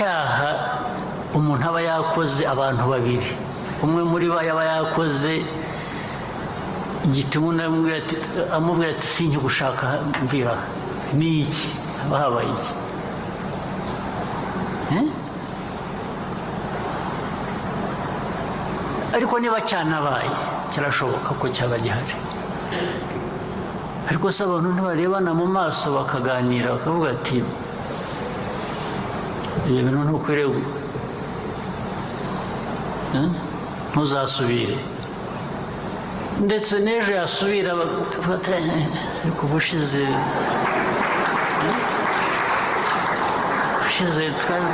icyaha umuntu aba yakoze abantu babiri, umwe muri bo yaba yakoze igituma amubwira ati sinjye gushaka mvira ni iki, haba habaye iki? ariko niba cyanabaye kirashoboka ko cyaba gihari, ariko se abantu ntibarebana mu maso bakaganira bakavuga ati ibi bintu ntukwiriye, ntuzasubire, ndetse n'ejo yasubira ariko ubushize twari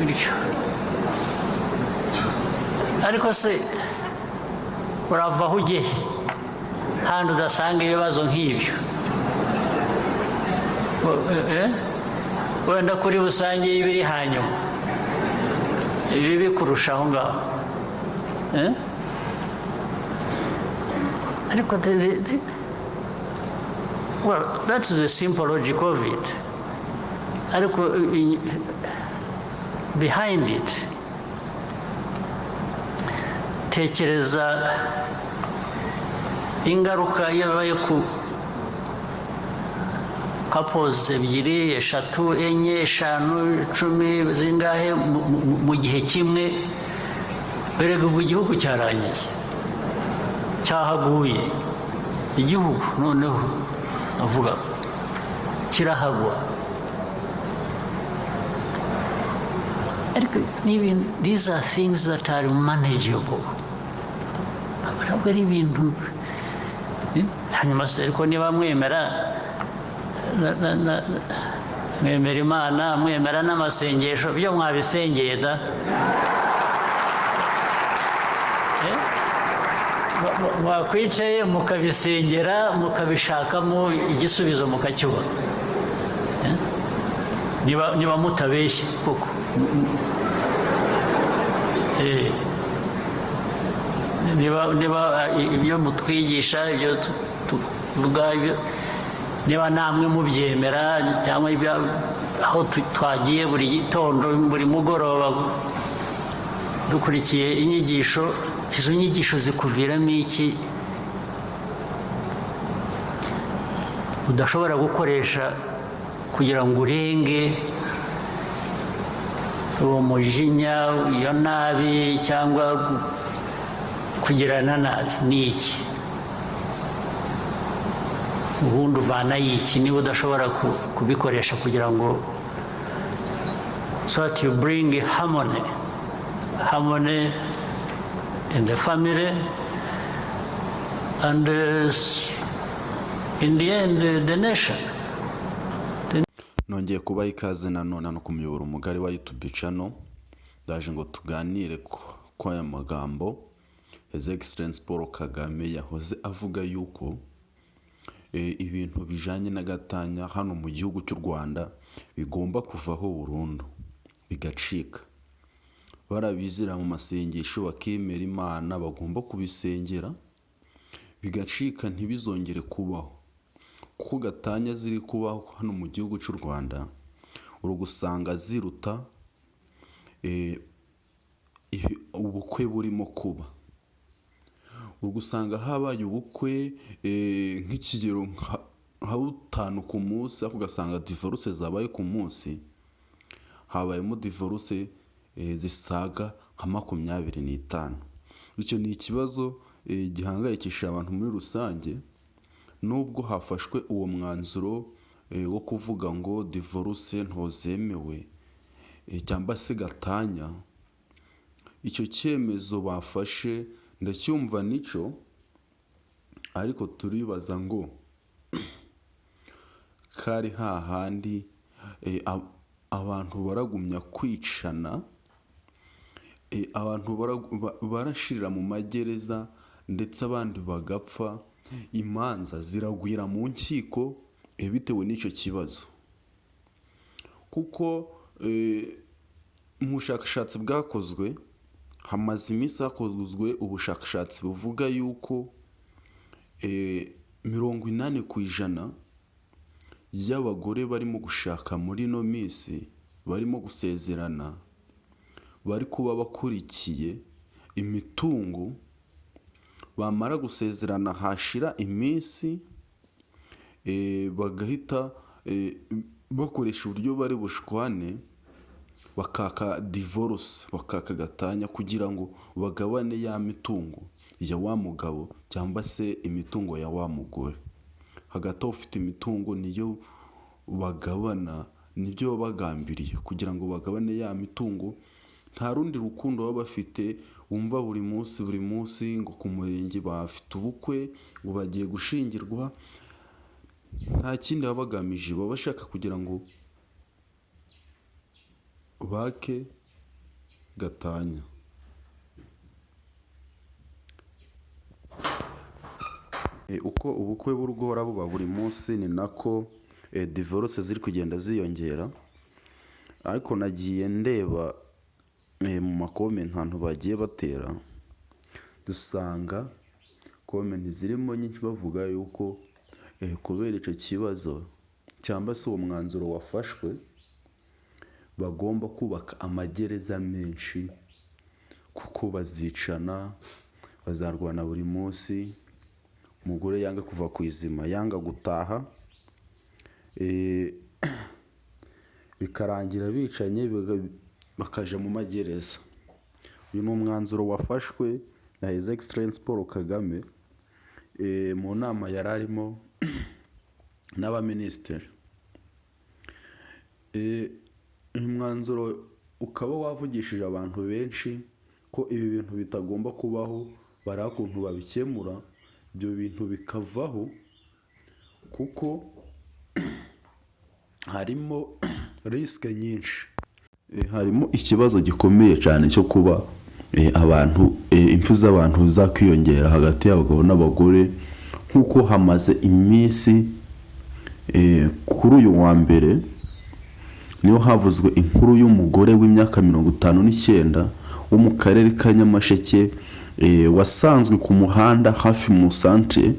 bityo. ariko se urava aho ugiye handi udasanga ibibazo nk'ibyo, wenda kuri busange ibiri hanyuma ibibi kurusha aho ngaho. ariko well, that's the simple logic of it. ariko behind it tekereza ingaruka yabaye ku couples ebyiri, eshatu, enye, eshanu, 10 zingahe mu gihe kimwe. Berega ubu igihugu cyarangiye, cyahaguye, igihugu noneho avuga kirahagwa. These are things that are manageable. Ntabwo ari ibintu hanyuma se ariko niba mwemera Imana, mwemera n'amasengesho, byo mwabisengeye da, mwakwicaye mukabisengera mukabishakamo igisubizo mukakibona, niba mutabeshye koko. niba ibyo mutwigisha, ibyo tuvuga, niba namwe mubyemera, cyangwa aho twagiye buri gitondo buri mugoroba dukurikiye inyigisho, izo nyigisho zikuviramo iki udashobora gukoresha kugira ngo urenge uwo mujinya, iyo nabi, cyangwa kugirana nabi? ni iki? ubundi uvana iki niba udashobora kubikoresha kugira ngo so that you bring harmony in the family and in the end the nation. nongeye kubaha ikaze nanone no kumuyobora umugari wa YouTube channel. Ndaje ngo tuganire ko aya magambo His Excellency Paul Kagame yahoze avuga yuko ibintu bijanye na gatanya hano mu gihugu cy'u Rwanda bigomba kuvaho burundu bigacika. Barabizira mu masengesho bakemera Imana, bagomba kubisengera bigacika, ntibizongere kubaho. Kuko gatanya ziri kubaho hano mu gihugu cy'u Rwanda urugusanga ziruta ubukwe burimo kuba. Urugusanga habaye ubukwe nk'ikigero nka 5 ku munsi, ako gasanga divorce zabaye ku munsi habayemo divorce zisaga nka 25. Icyo ni ikibazo gihangayikisha abantu muri rusange. Nubwo hafashwe uwo mwanzuro wo kuvuga ngo divorce ntozemewe cyangwa se gatanya, icyo cyemezo bafashe ndacyumva nico, ariko turibaza ngo kari hahandi abantu baragumya kwicana, abantu barashirira mu magereza ndetse abandi bagapfa, imanza ziragwira mu nkiko bitewe n'icyo kibazo. Kuko mu bushakashatsi bwakozwe, hamaze iminsi hakozwe ubushakashatsi buvuga yuko 80% y'abagore barimo gushaka muri ino minsi, barimo gusezerana, bari kuba bakurikiye imitungo, bamara gusezerana hashira iminsi bagahita bakoresha uburyo bari bushwane, bakaka divorce, bakaka gatanya kugira ngo bagabane ya mitungo ya wa mugabo cyangwa se imitungo ya wa mugore. Hagati ufite imitungo niyo bagabana, nibyo bagambiriye kugira ngo bagabane ya mitungo. Nta rundi rukundo baba bafite, wumva buri munsi ngo ku murenge bafite ubukwe, ngo bagiye gushingirwa. Nta kindi baba bagamije, baba bashaka kugira ngo bake gatanya. Uko ubukwe bw'urugora buba buri munsi, ni nako divorce ziri kugenda ziyongera. Ariko nagiye ndeba mu makomenti ahantu bagiye batera, dusanga komenti zirimo nyinshi bavuga yuko kubera icyo kibazo cyangwa se uwo mwanzuro wafashwe, bagomba kubaka amagereza menshi, kuko bazicana, bazarwana buri munsi, umugore yanga kuva ku izima, yanga gutaha, bikarangira bicanye bakaja mu magereza. Uyu ni umwanzuro wafashwe na His Excellency Paul Kagame mu nama yari arimo n'abaminisitiri. Uyu mwanzuro ukaba wavugishije abantu benshi ko ibi bintu bitagomba kubaho, bari ukuntu babikemura ibyo bintu bikavaho, kuko harimo risike nyinshi. Harimo ikibazo gikomeye cyane cyo kuba impfu z'abantu zakwiyongera hagati y'abagabo n'abagore, nk'uko hamaze iminsi. Kuri uyu wa mbere niho havuzwe inkuru y'umugore w'imyaka 59 wo mu karere ka Nyamasheke, wasanzwe ku muhanda hafi mu centre,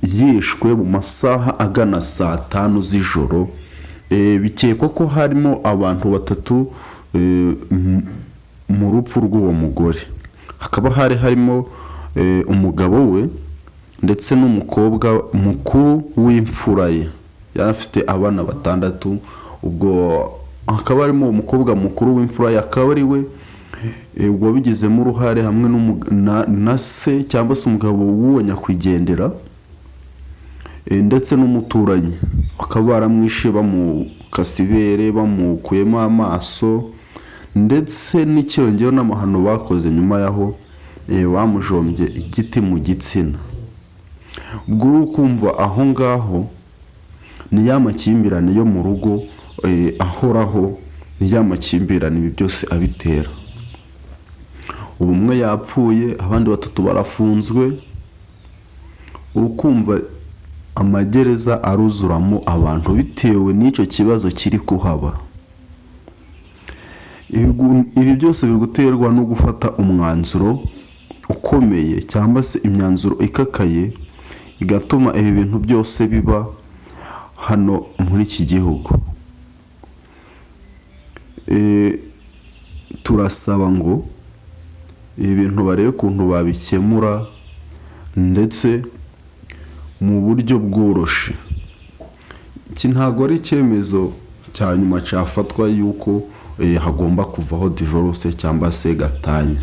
yishwe mu masaha agana saa 5 z'ijoro. Bikekwa ko harimo abantu 3 mu rupfu rw'uwo mugore. Hakaba harimo umugabo we ndetse n'umukobwa mukuru w'imfura ye, yari afite abana 6. Ubwo hakaba harimo umukobwa mukuru w'imfura ye, akaba ari we ubwo bigizemo uruhare hamwe na se cyangwa se umugabo w'uwo nyakwigendera, ndetse n'umuturanyi. Bakaba baramwishe, bamukase ibere, bamukuyemo amaso, ndetse n'icyongeyeho n'amahano bakoze nyuma yaho bamujombye igiti mu gitsina. Ubwo uri kumva aho ngaho ni ya makimbirane yo mu rugo ahoraho, ni ya makimbirane ibi byose abitera. Ubu umwe yapfuye, abandi 3 barafunzwe. Urukumva amagereza aruzuramo abantu bitewe n'icyo kibazo kiri kuhaba. Ibi byose biri guterwa no gufata umwanzuro ukomeye cyangwa se imyanzuro ikakaye, igatuma ibi bintu byose biba hano muri iki gihugu. Turasaba ngo ibi bintu barebe ukuntu babikemura, ndetse mu buryo bworoshe. Iki ntabwo ari icyemezo cya nyuma cyafatwa yuko hagomba kuvaho divorce cyangwa se gatanya.